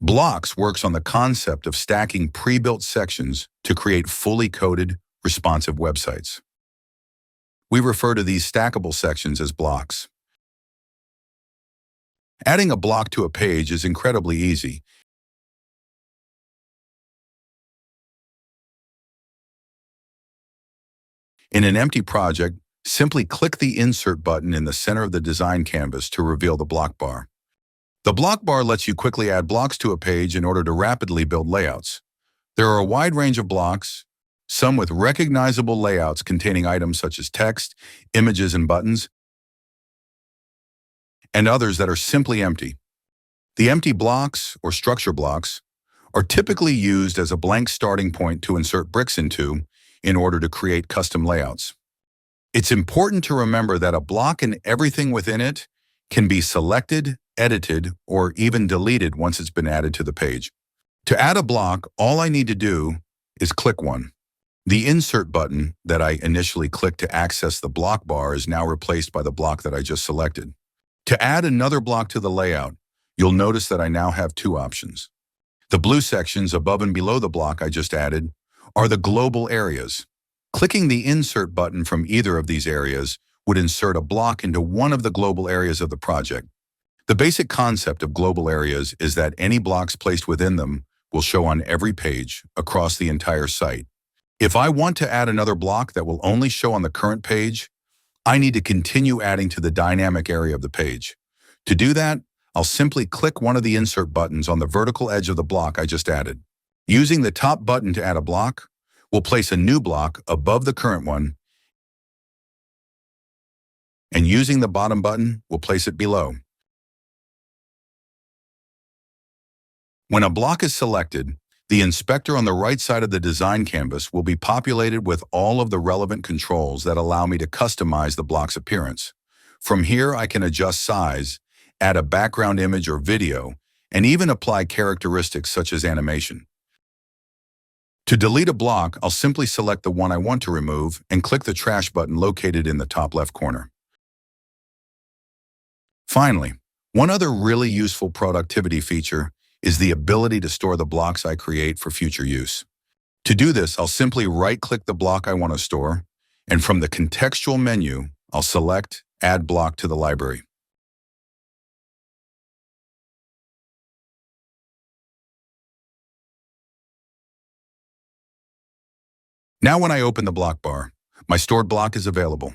Blocks works on the concept of stacking pre-built sections to create fully coded, responsive websites. We refer to these stackable sections as blocks. Adding a block to a page is incredibly easy. In an empty project, simply click the Insert button in the center of the design canvas to reveal the block bar. The block bar lets you quickly add blocks to a page in order to rapidly build layouts. There are a wide range of blocks, some with recognizable layouts containing items such as text, images, and buttons, and others that are simply empty. The empty blocks, or structure blocks, are typically used as a blank starting point to insert bricks into in order to create custom layouts. It's important to remember that a block and everything within it can be selected, edited, or even deleted once it's been added to the page. To add a block, all I need to do is click one. The Insert button that I initially clicked to access the block bar is now replaced by the block that I just selected. To add another block to the layout, you'll notice that I now have two options. The blue sections above and below the block I just added are the global areas. Clicking the Insert button from either of these areas would insert a block into one of the global areas of the project. The basic concept of global areas is that any blocks placed within them will show on every page across the entire site. If I want to add another block that will only show on the current page, I need to continue adding to the dynamic area of the page. To do that, I'll simply click one of the Insert buttons on the vertical edge of the block I just added. Using the top button to add a block, we'll place a new block above the current one, and using the bottom button, we'll place it below. When a block is selected, the inspector on the right side of the design canvas will be populated with all of the relevant controls that allow me to customize the block's appearance. From here, I can adjust size, add a background image or video, and even apply characteristics such as animation. To delete a block, I'll simply select the one I want to remove and click the trash button located in the top left corner. Finally, one other really useful productivity feature is the ability to store the blocks I create for future use. To do this, I'll simply right-click the block I want to store, and from the contextual menu, I'll select Add Block to the library. Now when I open the block bar, my stored block is available.